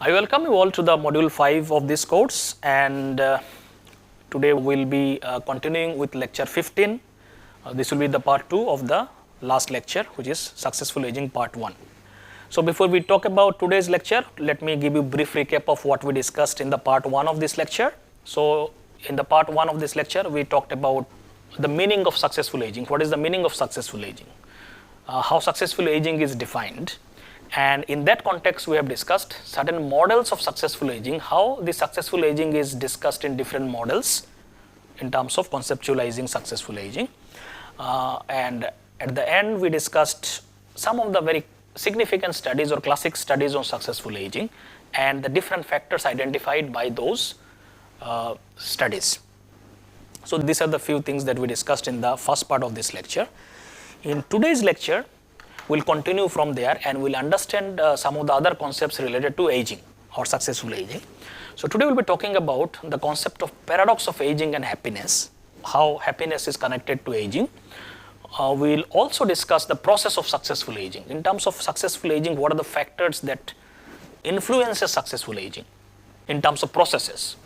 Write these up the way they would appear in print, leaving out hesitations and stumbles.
I welcome you all to the module 5 of this course, and today we will be continuing with lecture 15. This will be the part 2 of the last lecture, which is successful aging part 1. So before we talk about today's lecture, let me give you a brief recap of what we discussed in the part 1 of this lecture. So in the part 1 of this lecture, we talked about the meaning of successful aging. What is the meaning of successful aging? How successful aging is defined. And in that context, we have discussed certain models of successful aging, how the successful aging is discussed in different models in terms of conceptualizing successful aging. And at the end, we discussed some of the very significant studies or classic studies on successful aging and the different factors identified by those studies. So these are the few things that we discussed in the first part of this lecture. In today's lecture, we'll continue from there and we'll understand some of the other concepts related to aging or successful aging. So today we'll be talking about the concept of paradox of aging and happiness, how happiness is connected to aging. We'll also discuss the process of successful aging. In terms of successful aging, what are the factors that influences successful aging in terms of processes?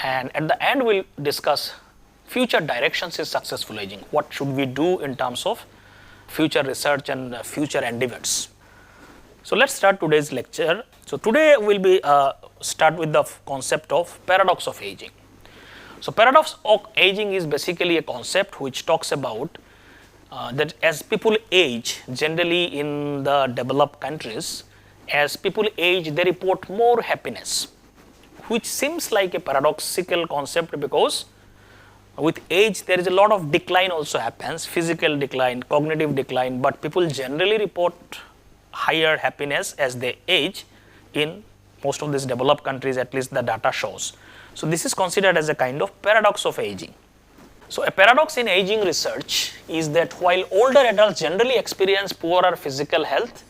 And at the end, we'll discuss future directions in successful aging. What should we do in terms of future research and future endeavors? So let's start today's lecture. So today we'll be start with the concept of paradox of aging. So paradox of aging is basically a concept which talks about that as people age, generally in the developed countries, as people age, they report more happiness, which seems like a paradoxical concept because with age, there is a lot of decline also happens, physical decline, cognitive decline, but people generally report higher happiness as they age in most of these developed countries, at least the data shows. So this is considered as a kind of paradox of aging. So a paradox in aging research is that while older adults generally experience poorer physical health,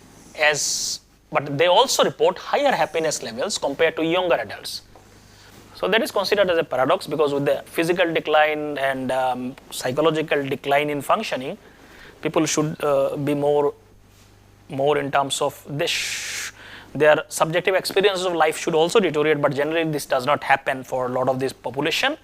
but they also report higher happiness levels compared to younger adults. So that is considered as a paradox because with the physical decline and psychological decline in functioning, people should be more in terms of their subjective experiences of life should also deteriorate, but generally this does not happen for a lot of this population.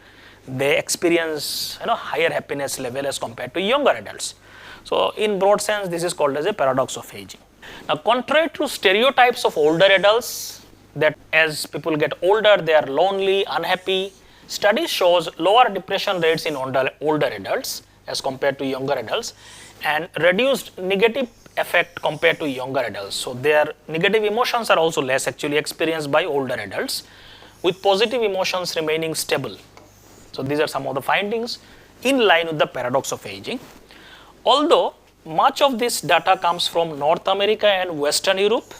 They experience higher happiness level as compared to younger adults. So in broad sense, this is called as a paradox of aging. Now contrary to stereotypes of older adults, that as people get older, they are lonely, unhappy. Studies shows lower depression rates in older adults as compared to younger adults and reduced negative effect compared to younger adults. So their negative emotions are also less actually experienced by older adults, with positive emotions remaining stable. So these are some of the findings in line with the paradox of aging. Although much of this data comes from North America and Western Europe,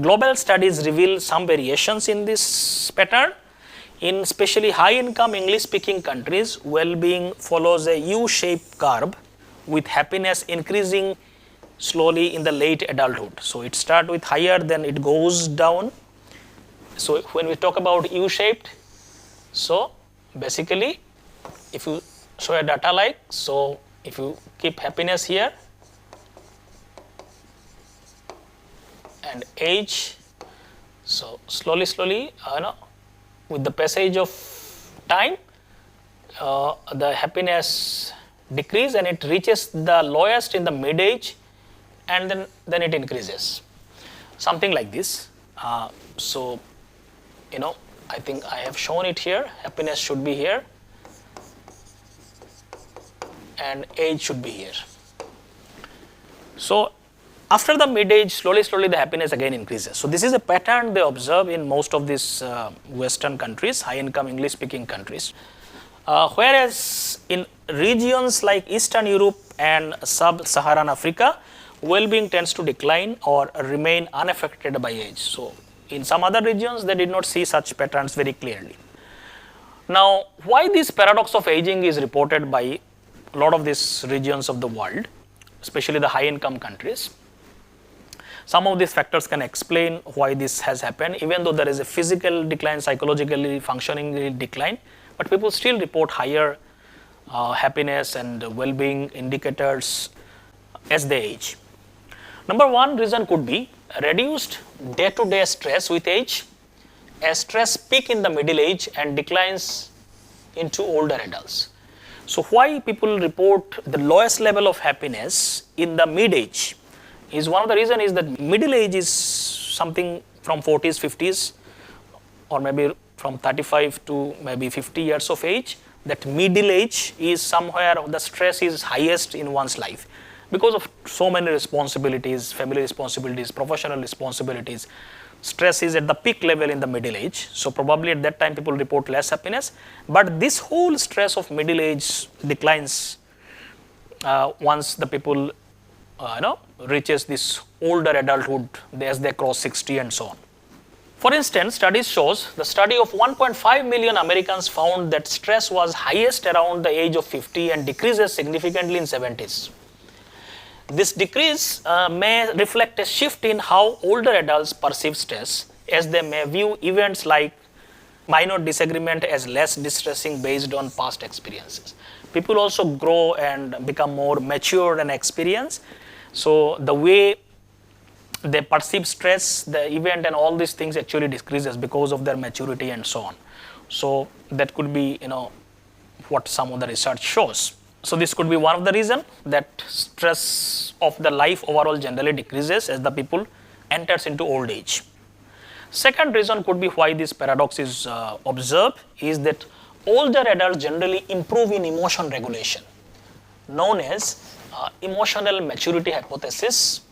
global studies reveal some variations in this pattern. In especially high-income English-speaking countries, well-being follows a U-shaped curve with happiness increasing slowly in the late adulthood. So it starts with higher, then it goes down. So when we talk about U-shaped, so basically if you show a data like, so if you keep happiness here, and age, so slowly with the passage of time, the happiness decrease and it reaches the lowest in the mid age, and then it increases, something like this. So I think I have shown it here. Happiness should be here and age should be here. So after the mid-age, slowly the happiness again increases. So this is a pattern they observe in most of these Western countries, high-income English-speaking countries. Whereas in regions like Eastern Europe and Sub-Saharan Africa, well-being tends to decline or remain unaffected by age. So in some other regions, they did not see such patterns very clearly. Now, why this paradox of aging is reported by a lot of these regions of the world, especially the high-income countries? Some of these factors can explain why this has happened, even though there is a physical decline, psychologically functioning decline, but people still report higher happiness and well-being indicators as they age. Number one reason could be reduced day-to-day stress with age, a stress peak in the middle age and declines into older adults. So why people report the lowest level of happiness in the mid-age is one of the reason is that middle age is something from 40s, 50s or maybe from 35 to maybe 50 years of age. That middle age is somewhere the stress is highest in one's life because of so many responsibilities, family responsibilities, professional responsibilities. Stress is at the peak level in the middle age. So probably at that time people report less happiness. But this whole stress of middle age declines once the people reaches this older adulthood as they cross 60 and so on. For instance, studies shows the study of 1.5 million Americans found that stress was highest around the age of 50 and decreases significantly in 70s. This decrease may reflect a shift in how older adults perceive stress, as they may view events like minor disagreement as less distressing based on past experiences. People also grow and become more mature and experienced. So the way they perceive stress, the event and all these things actually decreases because of their maturity and so on. So that could be, what some of the research shows. So this could be one of the reason that stress of the life overall generally decreases as the people enters into old age. Second reason could be why this paradox is observed is that older adults generally improve in emotion regulation, known as emotional maturity hypothesis,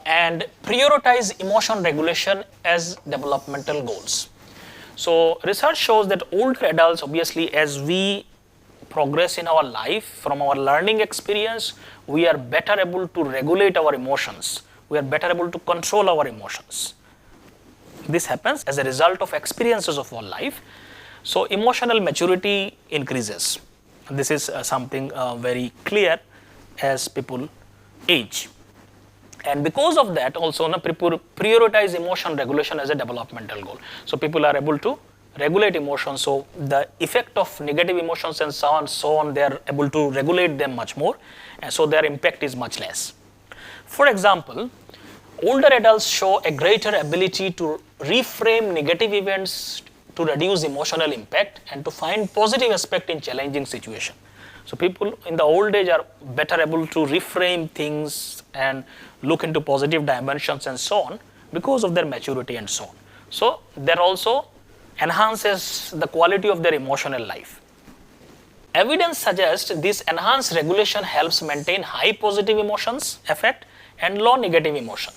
and prioritize emotion regulation as developmental goals. So research shows that older adults, obviously, as we progress in our life from our learning experience, we are better able to regulate our emotions. We are better able to control our emotions. This happens as a result of experiences of our life. So emotional maturity increases. This is something very clear as people age. And because of that also prioritize emotion regulation as a developmental goal. So people are able to regulate emotions. So the effect of negative emotions and so on, they are able to regulate them much more. And so their impact is much less. For example, older adults show a greater ability to reframe negative events to reduce emotional impact and to find positive aspect in challenging situation. So people in the old age are better able to reframe things and look into positive dimensions and so on because of their maturity and so on. So that also enhances the quality of their emotional life. Evidence suggests this enhanced regulation helps maintain high positive emotions effect and low negative emotion,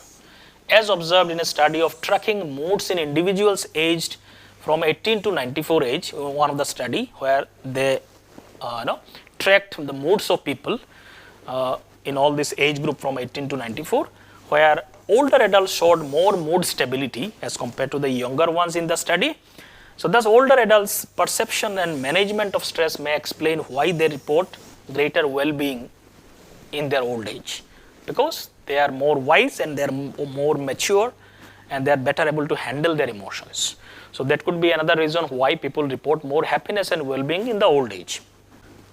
as observed in a study of tracking moods in individuals aged from 18 to 94 age, one of the study where they tracked the moods of people in all this age group from 18 to 94, where older adults showed more mood stability as compared to the younger ones in the study. So thus older adults' perception and management of stress may explain why they report greater well-being in their old age, because they are more wise and they are more mature and they are better able to handle their emotions. So that could be another reason why people report more happiness and well-being in the old age.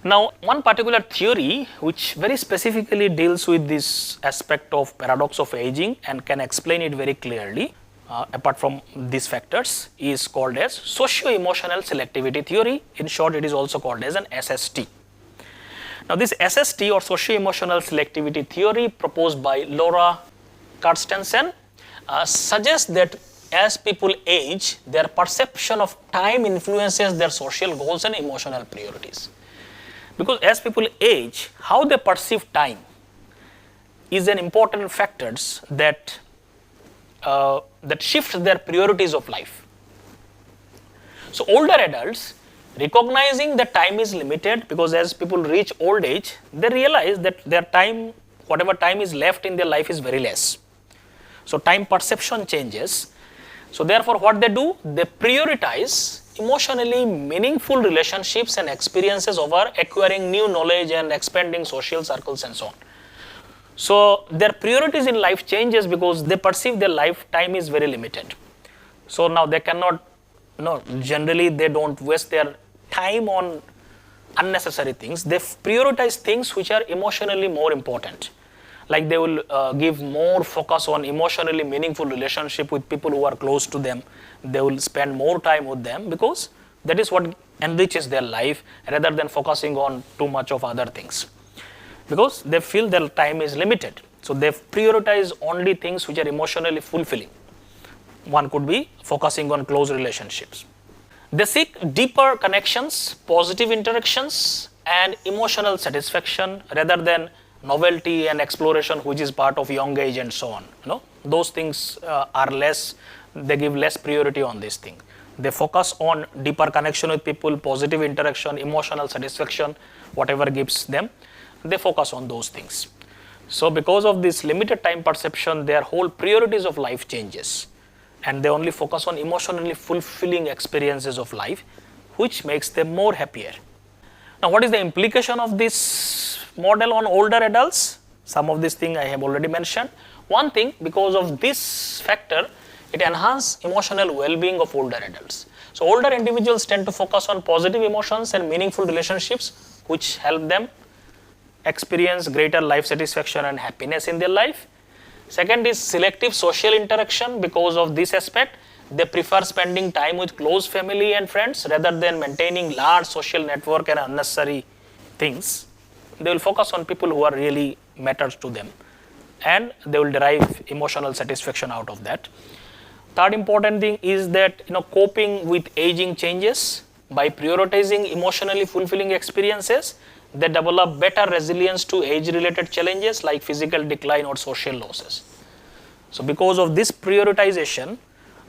Now, one particular theory which very specifically deals with this aspect of paradox of aging and can explain it very clearly, apart from these factors, is called as socio-emotional selectivity theory. In short, it is also called as an SST. Now, this SST or socio-emotional selectivity theory proposed by Laura Carstensen suggests that as people age, their perception of time influences their social goals and emotional priorities. Because as people age, how they perceive time is an important factor that shifts their priorities of life. So older adults, recognizing that time is limited, because as people reach old age, they realize that their time, whatever time is left in their life is very less. So time perception changes. So therefore what they do, they prioritize emotionally meaningful relationships and experiences over acquiring new knowledge and expanding social circles and so on. So their priorities in life changes because they perceive their lifetime is very limited. So now they cannot, generally they don't waste their time on unnecessary things. They prioritize things which are emotionally more important. Like they will give more focus on emotionally meaningful relationship with people who are close to them. They will spend more time with them because that is what enriches their life rather than focusing on too much of other things. Because they feel their time is limited. So they prioritize only things which are emotionally fulfilling. One could be focusing on close relationships. They seek deeper connections, positive interactions, and emotional satisfaction rather than novelty and exploration, which is part of young age and so on. Those things are less, they give less priority on these things. They focus on deeper connection with people, positive interaction, emotional satisfaction, whatever gives them, they focus on those things. So because of this limited time perception, their whole priorities of life changes. And they only focus on emotionally fulfilling experiences of life, which makes them more happier. Now, what is the implication of this model on older adults? Some of these things I have already mentioned. One thing, because of this factor, it enhances emotional well-being of older adults. So, older individuals tend to focus on positive emotions and meaningful relationships, which help them experience greater life satisfaction and happiness in their life. Second is selective social interaction. Because of this aspect, they prefer spending time with close family and friends rather than maintaining large social network and unnecessary things. They will focus on people who are really matters to them, and they will derive emotional satisfaction out of that. Third important thing is that coping with aging changes. By prioritizing emotionally fulfilling experiences, they develop better resilience to age-related challenges like physical decline or social losses. So because of this prioritization,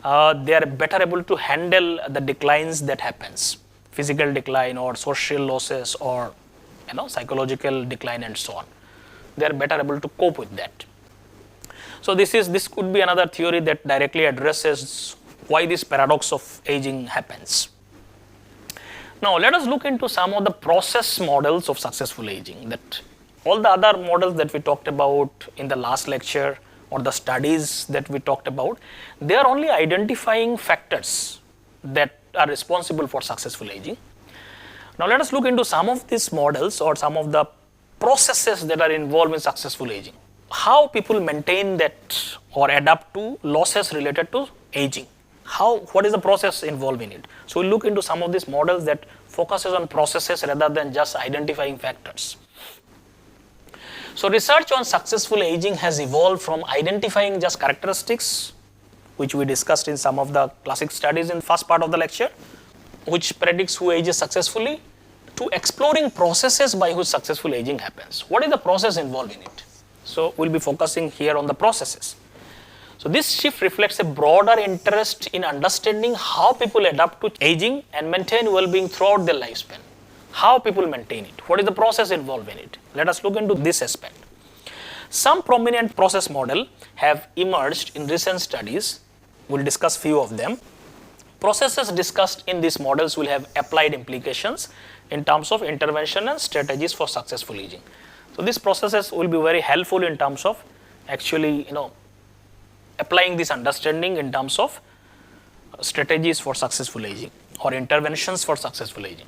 they are better able to handle the declines that happens, physical decline or social losses or psychological decline and so on. They are better able to cope with that. So this could be another theory that directly addresses why this paradox of aging happens. Now let us look into some of the process models of successful aging. That all the other models that we talked about in the last lecture or the studies that we talked about, they are only identifying factors that are responsible for successful aging. Now let us look into some of these models or some of the processes that are involved in successful aging. How people maintain that or adapt to losses related to aging. What is the process involved in it? So we'll look into some of these models that focuses on processes rather than just identifying factors. So research on successful aging has evolved from identifying just characteristics, which we discussed in some of the classic studies in the first part of the lecture, which predicts who ages successfully, to exploring processes by which successful aging happens. What is the process involved in it? So we'll be focusing here on the processes. So this shift reflects a broader interest in understanding how people adapt to aging and maintain well-being throughout their lifespan. How people maintain it. What is the process involved in it? Let us look into this aspect. Some prominent process models have emerged in recent studies. We'll discuss few of them. Processes discussed in these models will have applied implications in terms of intervention and strategies for successful aging. So these processes will be very helpful in terms of actually, applying this understanding in terms of strategies for successful aging or interventions for successful aging.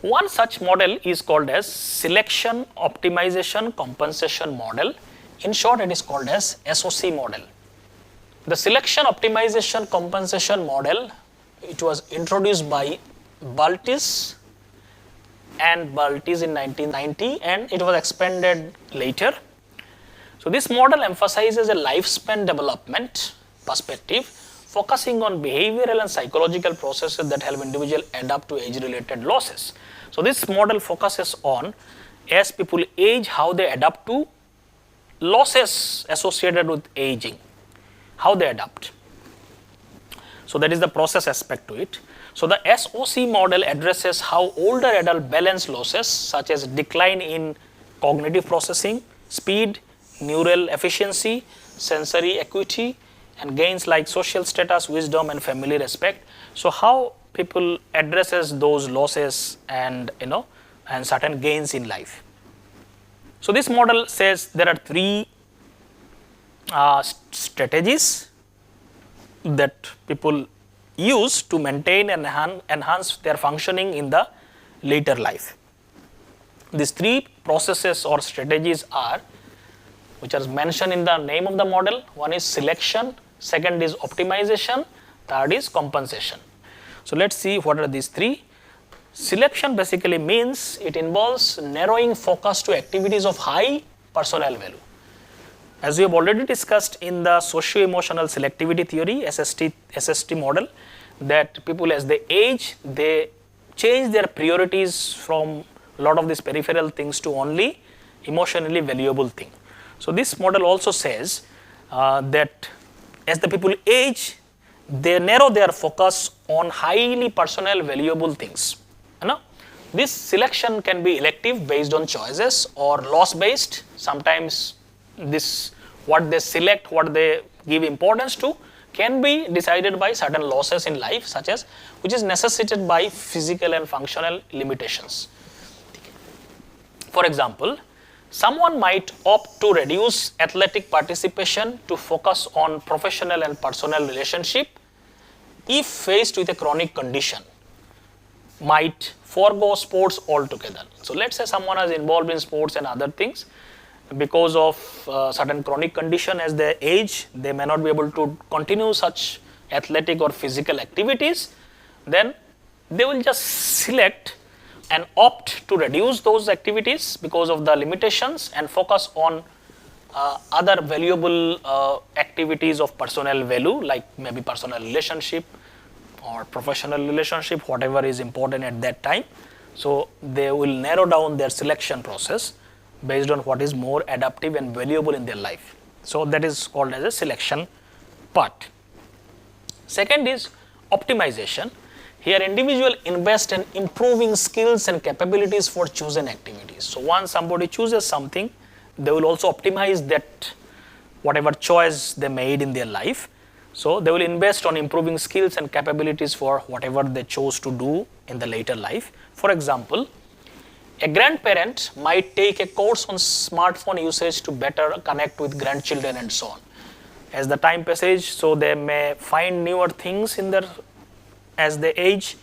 One such model is called as selection optimization compensation model. In short, it is called as SOC model. The selection optimization compensation model, it was introduced by Baltis in 1990 and it was expanded later. So this model emphasizes a lifespan development perspective, focusing on behavioral and psychological processes that help individuals adapt to age-related losses. So this model focuses on, as people age, how they adapt to losses associated with aging, how they adapt. So that is the process aspect to it. So the SOC model addresses how older adults balance losses such as decline in cognitive processing, speed, neural efficiency, sensory acuity, and gains like social status, wisdom, and family respect. So how people addresses those losses and and certain gains in life. So this model says there are three strategies that people use to maintain and enhance their functioning in the later life. These three processes or strategies are, which are mentioned in the name of the model. One is selection, second is optimization, third is compensation. So let's see what are these three. Selection basically means it involves narrowing focus to activities of high personnel value. As we have already discussed in the socio-emotional selectivity theory, SST model, that people as they age, they change their priorities from a lot of these peripheral things to only emotionally valuable thing. So this model also says that as the people age, they narrow their focus on highly personal valuable things. This selection can be elective based on choices or loss based. Sometimes this what they select, what they give importance to, can be decided by certain losses in life, such as which is necessitated by physical and functional limitations. For example, someone might opt to reduce athletic participation to focus on professional and personal relationship if faced with a chronic condition, might forego sports altogether. So let's say someone is involved in sports and other things. Because of certain chronic condition as they age, they may not be able to continue such athletic or physical activities. Then they will just select and opt to reduce those activities because of the limitations and focus on other valuable activities of personal value, like maybe personal relationship or professional relationship, whatever is important at that time. So they will narrow down their selection process based on what is more adaptive and valuable in their life. So that is called as a selection part. Second is optimization. Here individual invest in improving skills and capabilities for chosen activities. So once somebody chooses something, they will also optimize that whatever choice they made in their life. So they will invest on improving skills and capabilities for whatever they chose to do in the later life. For example, a grandparent might take a course on smartphone usage to better connect with grandchildren and so on. As the time passes, so they may find newer things in their as they age,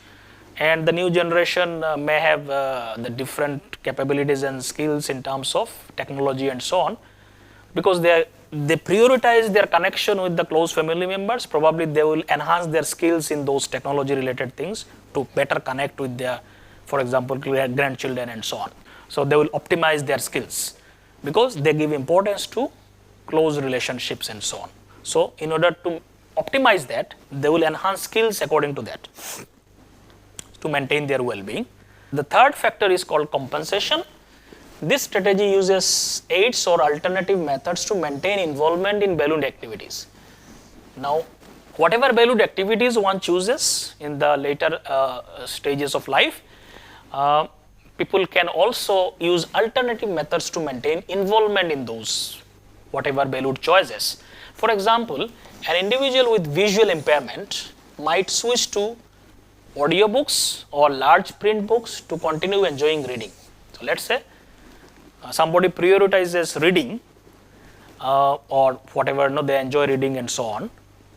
and the new generation may have the different capabilities and skills in terms of technology and so on. Because they prioritize their connection with the close family members, probably they will enhance their skills in those technology related things to better connect with their, for example, grandchildren and so on. So they will optimize their skills because they give importance to close relationships and so on. So in order to optimize that, they will enhance skills according to that to maintain their well-being. The third factor is called compensation. This strategy uses aids or alternative methods to maintain involvement in valued activities. Now, whatever valued activities one chooses in the later stages of life, people can also use alternative methods to maintain involvement in those whatever valued choices. For example, an individual with visual impairment might switch to audiobooks or large print books to continue enjoying reading. So let's say somebody prioritizes reading or whatever they enjoy reading and so on,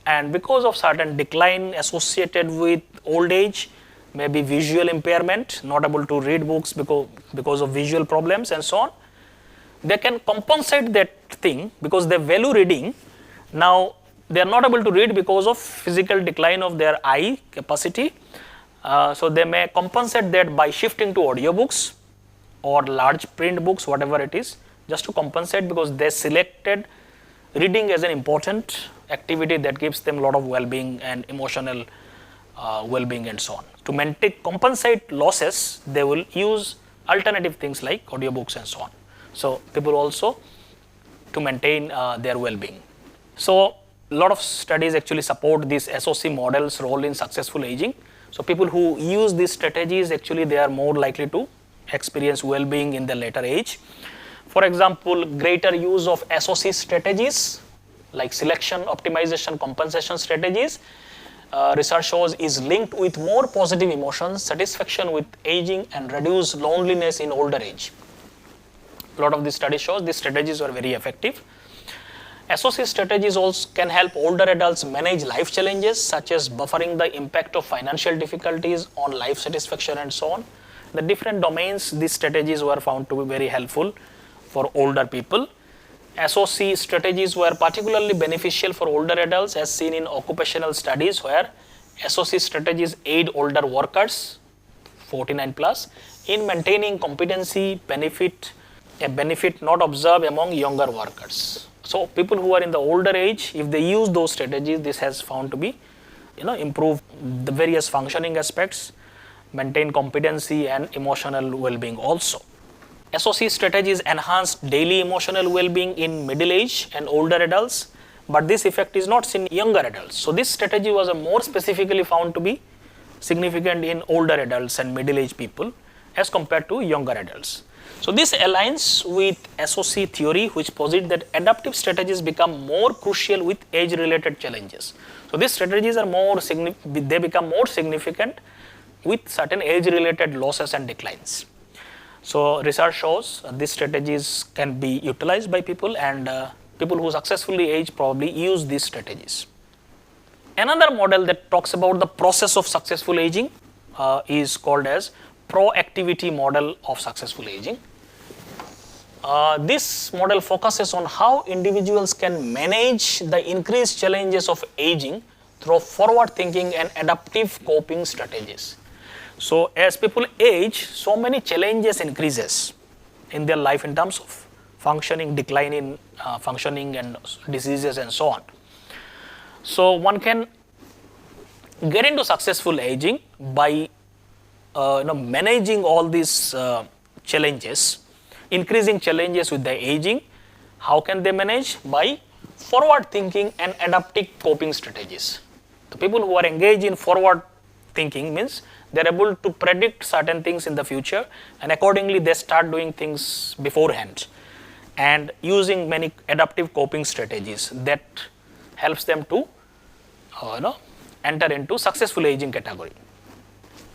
and because of certain decline associated with old age, maybe visual impairment, not able to read books because of visual problems and so on, they can compensate that thing because they value reading. Now they are not able to read because of physical decline of their eye capacity, so they may compensate that by shifting to audiobooks or large print books, whatever it is, just to compensate because they selected reading as an important activity that gives them a lot of well-being and emotional well-being and so on. To compensate losses, they will use alternative things like audiobooks and so on. So people also to maintain their well-being. So a lot of studies actually support this SOC model's role in successful aging. So people who use these strategies, actually they are more likely to experience well-being in the later age. For example, greater use of SOC strategies like selection, optimization, compensation strategies, research shows is linked with more positive emotions, satisfaction with aging, and reduced loneliness in older age. A lot of these studies shows these strategies are very effective. SOC strategies also can help older adults manage life challenges such as buffering the impact of financial difficulties on life satisfaction and so on. The different domains, these strategies were found to be very helpful for older people. SOC strategies were particularly beneficial for older adults as seen in occupational studies where SOC strategies aid older workers 49 plus in maintaining competency a benefit not observed among younger workers. So people who are in the older age, if they use those strategies, this has found to be improve the various functioning aspects, maintain competency and emotional well-being also. SOC strategies enhanced daily emotional well-being in middle age and older adults, but this effect is not seen in younger adults. So this strategy was more specifically found to be significant in older adults and middle age people as compared to younger adults. So this aligns with SOC theory, which posits that adaptive strategies become more crucial with age-related challenges. So these strategies are they become more significant with certain age-related losses and declines. So research shows these strategies can be utilized by people, and people who successfully age probably use these strategies. Another model that talks about the process of successful aging is called as proactivity model of successful aging. This model focuses on how individuals can manage the increased challenges of aging through forward thinking and adaptive coping strategies. So as people age, so many challenges increases in their life in terms of functioning, decline in functioning and diseases and so on. So one can get into successful aging by managing all these challenges, increasing challenges with the aging. How can they manage? By forward thinking and adaptive coping strategies. The people who are engaged in forward thinking means they are able to predict certain things in the future, and accordingly they start doing things beforehand and using many adaptive coping strategies that helps them to enter into successful aging category.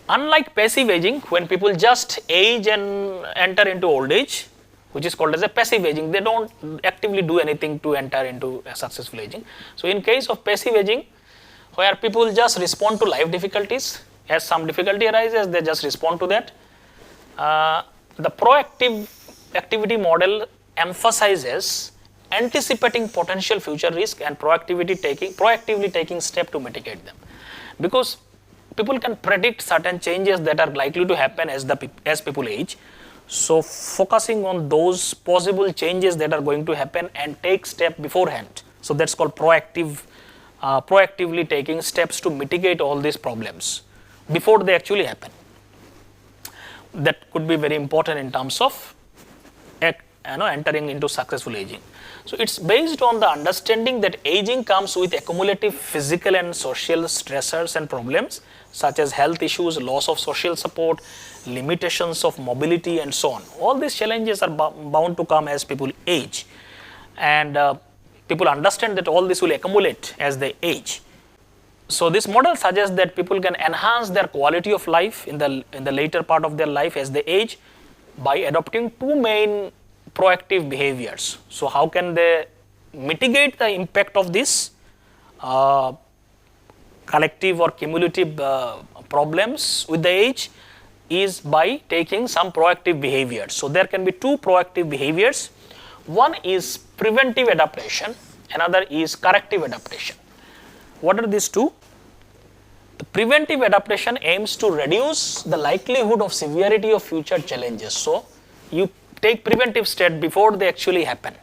Unlike passive aging, when people just age and enter into old age, which is called as a passive aging, they don't actively do anything to enter into a successful aging. So in case of passive aging, where people just respond to life difficulties, as some difficulty arises, they just respond to that. The proactive activity model emphasizes anticipating potential future risk and proactively taking steps to mitigate them, because people can predict certain changes that are likely to happen as people age. So focusing on those possible changes that are going to happen and take steps beforehand. So that's called proactively taking steps to mitigate all these problems before they actually happen. That could be very important in terms of entering into successful aging. So it's based on the understanding that aging comes with accumulative physical and social stressors and problems such as health issues, loss of social support, limitations of mobility and so on. All these challenges are bound to come as people age, and people understand that all this will accumulate as they age. So this model suggests that people can enhance their quality of life in the later part of their life as they age by adopting two main proactive behaviors. So how can they mitigate the impact of this collective or cumulative problems with the age is by taking some proactive behaviors. So there can be two proactive behaviors. One is preventive adaptation, another is corrective adaptation. What are these two? The preventive adaptation aims to reduce the likelihood of severity of future challenges. So you take preventive steps before they actually happen.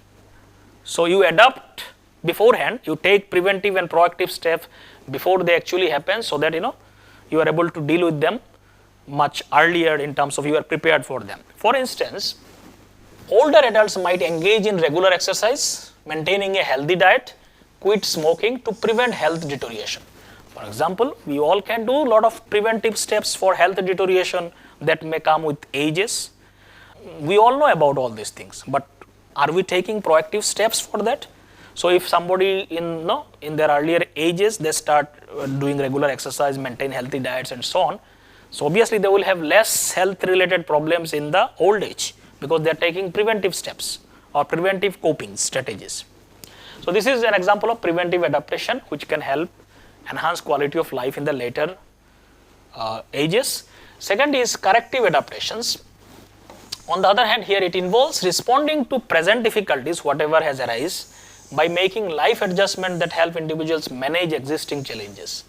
So you adapt beforehand, you take preventive and proactive steps before they actually happen, so that you are able to deal with them much earlier in terms of you are prepared for them. For instance, older adults might engage in regular exercise, maintaining a healthy diet, quit smoking to prevent health deterioration. For example, we all can do a lot of preventive steps for health deterioration that may come with ages. We all know about all these things, but are we taking proactive steps for that? So if somebody in their earlier ages, they start doing regular exercise, maintain healthy diets and so on, so obviously they will have less health related problems in the old age because they are taking preventive steps or preventive coping strategies. So this is an example of preventive adaptation which can help enhance quality of life in the later ages. Second is corrective adaptations. On the other hand, here it involves responding to present difficulties, whatever has arisen, by making life adjustment that help individuals manage existing challenges.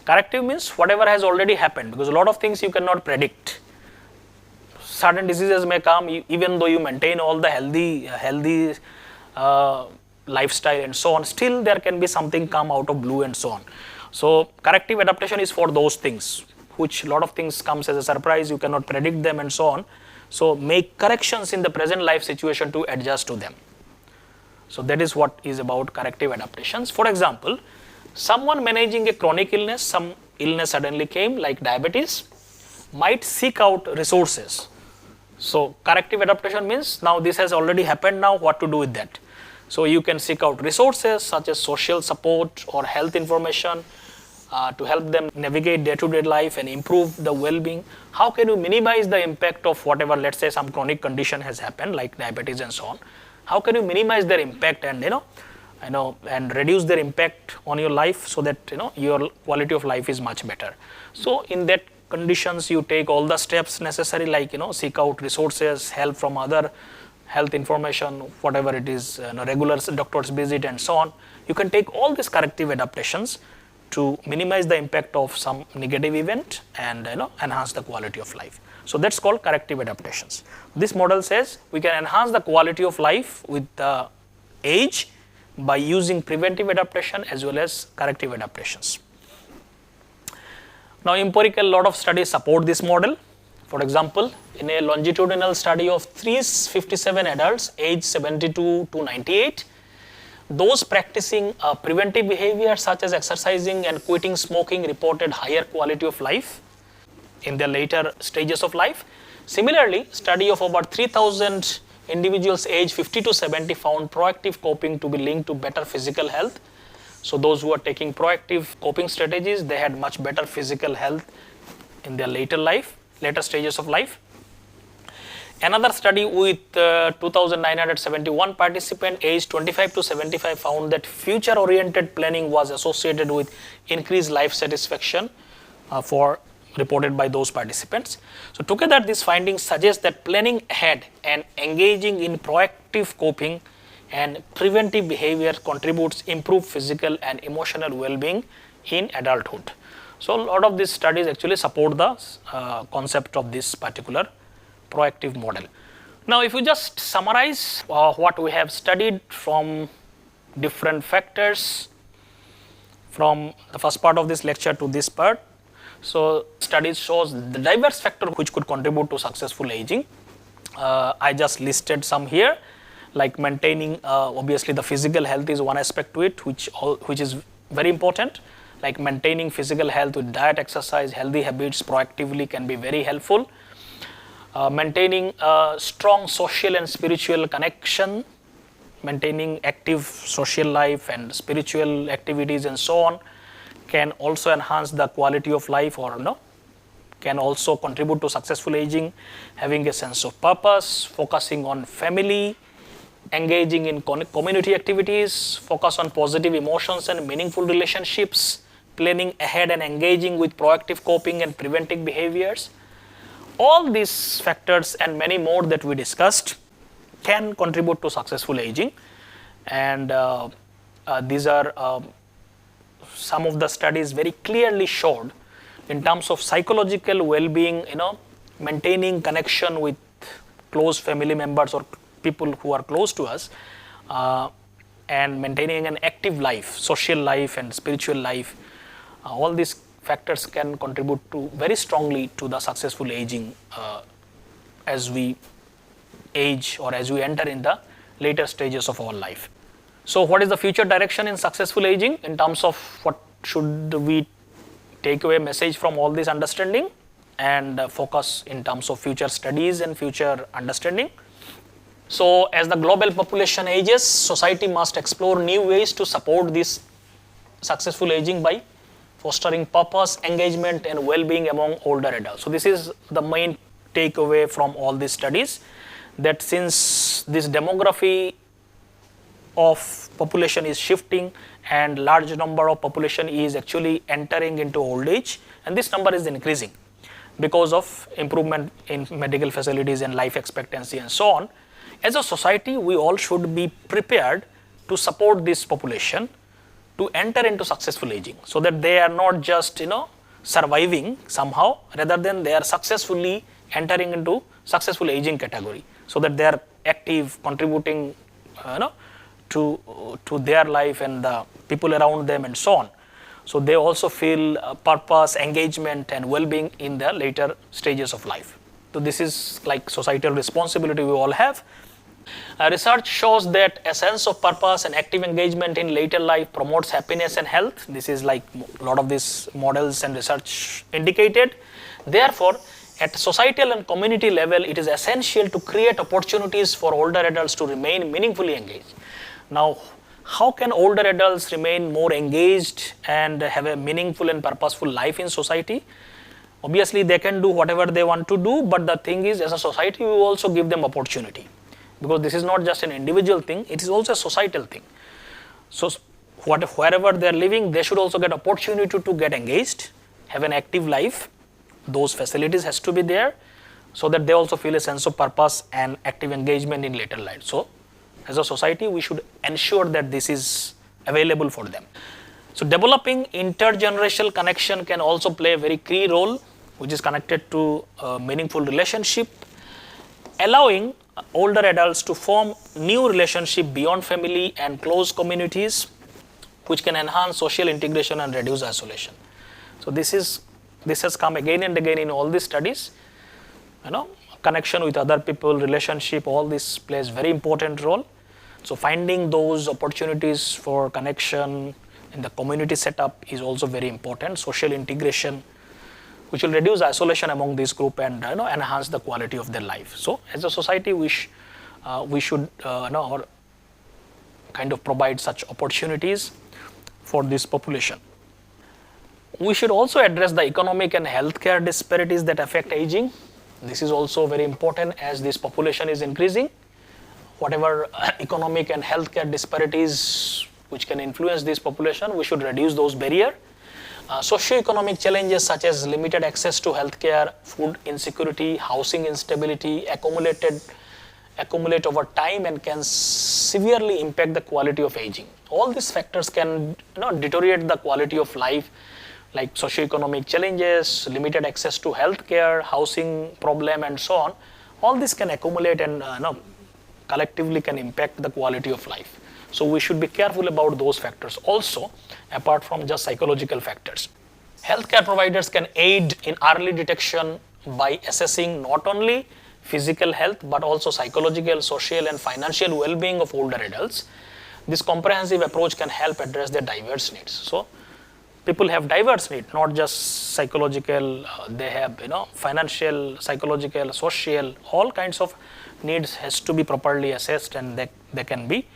Corrective means whatever has already happened, because a lot of things you cannot predict. Certain diseases may come even though you maintain all the healthy lifestyle and so on, still there can be something come out of blue and so on. So corrective adaptation is for those things, which a lot of things comes as a surprise, you cannot predict them and so on. So make corrections in the present life situation to adjust to them. So that is what is about corrective adaptations. For example, someone managing a chronic illness, some illness suddenly came like diabetes, might seek out resources. So corrective adaptation means now this has already happened, now what to do with that. So you can seek out resources such as social support or health information to help them navigate day-to-day life and improve the well-being. How can you minimize the impact of whatever, let's say some chronic condition has happened like diabetes and so on. How can you minimize their impact and and reduce their impact on your life so that your quality of life is much better. So in that conditions you take all the steps necessary, like seek out resources, help from other health information, whatever it is, regular doctor's visit and so on. You can take all these corrective adaptations to minimize the impact of some negative event and enhance the quality of life. So that's called corrective adaptations. This model says we can enhance the quality of life with the age by using preventive adaptation as well as corrective adaptations. Now empirical, lot of studies support this model. For example, in a longitudinal study of 357 adults aged 72 to 98, those practicing preventive behavior such as exercising and quitting smoking reported higher quality of life in their later stages of life. Similarly, study of about 3,000 individuals aged 50 to 70 found proactive coping to be linked to better physical health. So those who are taking proactive coping strategies, they had much better physical health in their later stages of life. Another study with 2,971 participants aged 25 to 75 found that future-oriented planning was associated with increased life satisfaction reported by those participants. So together these findings suggest that planning ahead and engaging in proactive coping and preventive behavior contributes improved physical and emotional well-being in adulthood. So a lot of these studies actually support the concept of this particular proactive model. Now if you just summarize what we have studied from different factors from the first part of this lecture to this part. So studies shows the diverse factor which could contribute to successful aging. I just listed some here, like maintaining obviously the physical health is one aspect to it which is very important, like maintaining physical health with diet, exercise, healthy habits proactively can be very helpful. Maintaining strong social and spiritual connection, maintaining active social life and spiritual activities and so on can also enhance the quality of life can also contribute to successful aging. Having a sense of purpose, focusing on family, engaging in community activities, focus on positive emotions and meaningful relationships, planning ahead and engaging with proactive coping and preventive behaviors. All these factors and many more that we discussed can contribute to successful aging, and these are some of the studies very clearly showed in terms of psychological well-being, maintaining connection with close family members or people who are close to us, and maintaining an active life, social life and spiritual life. All these factors can contribute very strongly to the successful aging as we age or as we enter in the later stages of our life. So what is the future direction in successful aging in terms of what should we take away message from all this understanding and focus in terms of future studies and future understanding? So as the global population ages, society must explore new ways to support this successful aging by fostering purpose, engagement and well-being among older adults. So this is the main takeaway from all these studies, that since this demography of population is shifting and large number of population is actually entering into old age and this number is increasing, because of improvement in medical facilities and life expectancy and so on. As a society, we all should be prepared to support this population to enter into successful aging, so that they are not just surviving somehow, rather than they are successfully entering into successful aging category, so that they are active, contributing to their life and the people around them and so on. So they also feel purpose, engagement and well-being in the later stages of life. So this is like societal responsibility we all have. Research shows that a sense of purpose and active engagement in later life promotes happiness and health. This is like a lot of these models and research indicated. Therefore, at societal and community level, it is essential to create opportunities for older adults to remain meaningfully engaged. Now, how can older adults remain more engaged and have a meaningful and purposeful life in society? Obviously, they can do whatever they want to do, but the thing is, as a society, we also give them opportunity, because this is not just an individual thing, it is also a societal thing. So, wherever they are living, they should also get opportunity to get engaged, have an active life. Those facilities has to be there, so that they also feel a sense of purpose and active engagement in later life. So, as a society, we should ensure that this is available for them. So, developing intergenerational connection can also play a very key role, which is connected to a meaningful relationship, allowing older adults to form new relationship beyond family and close communities, which can enhance social integration and reduce isolation. So, this has come again and again in all these studies. Connection with other people, relationship, all this plays very important role. So finding those opportunities for connection in the community setup is also very important. Social integration, which will reduce isolation among this group and enhance the quality of their life. So as a society, we should or kind of provide such opportunities for this population. We should also address the economic and healthcare disparities that affect aging. This is also very important as this population is increasing. Whatever economic and healthcare disparities which can influence this population, we should reduce those barriers. Socio-economic challenges such as limited access to healthcare, food insecurity, housing instability accumulate over time and can severely impact the quality of aging. All these factors can deteriorate the quality of life, like socio-economic challenges, limited access to healthcare, housing problem and so on. All this can accumulate and collectively can impact the quality of life. So we should be careful about those factors also, apart from just psychological factors. Healthcare providers can aid in early detection by assessing not only physical health but also psychological, social and financial well-being of older adults. This comprehensive approach can help address their diverse needs. So people have diverse needs, not just psychological, they have financial, psychological, social, all kinds of needs has to be properly assessed, and they can be,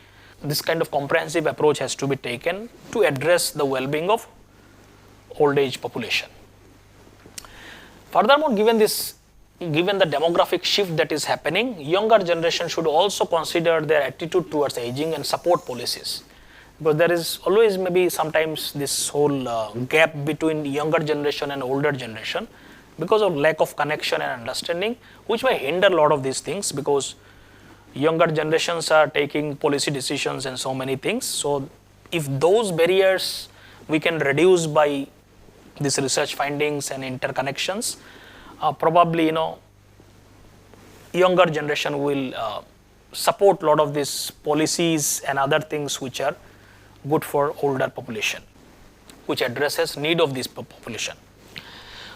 this kind of comprehensive approach has to be taken to address the well-being of old age population. Furthermore, given the demographic shift that is happening, younger generation should also consider their attitude towards aging and support policies. Because there is always maybe sometimes this whole gap between younger generation and older generation because of lack of connection and understanding, which may hinder a lot of these things, because younger generations are taking policy decisions and so many things. So if those barriers we can reduce by these research findings and interconnections, probably younger generation will support a lot of these policies and other things which are good for older population, which addresses need of this population.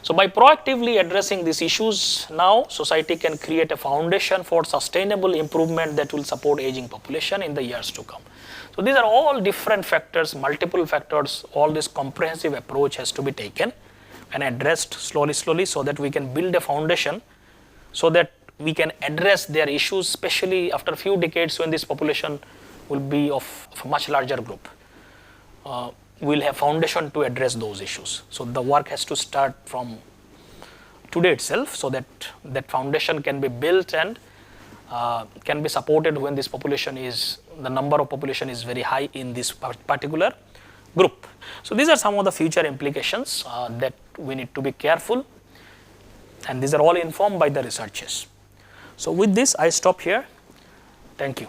So by proactively addressing these issues now, society can create a foundation for sustainable improvement that will support aging population in the years to come. So these are all different factors, multiple factors, all this comprehensive approach has to be taken and addressed slowly so that we can build a foundation so that we can address their issues, especially after a few decades when this population will be of a much larger group. We'll have foundation to address those issues. So the work has to start from today itself, so that that foundation can be built and can be supported when this population is, the number of population is very high in this particular group. So these are some of the future implications that we need to be careful. and these are all informed by the researchers. So with this I stop here. Thank you.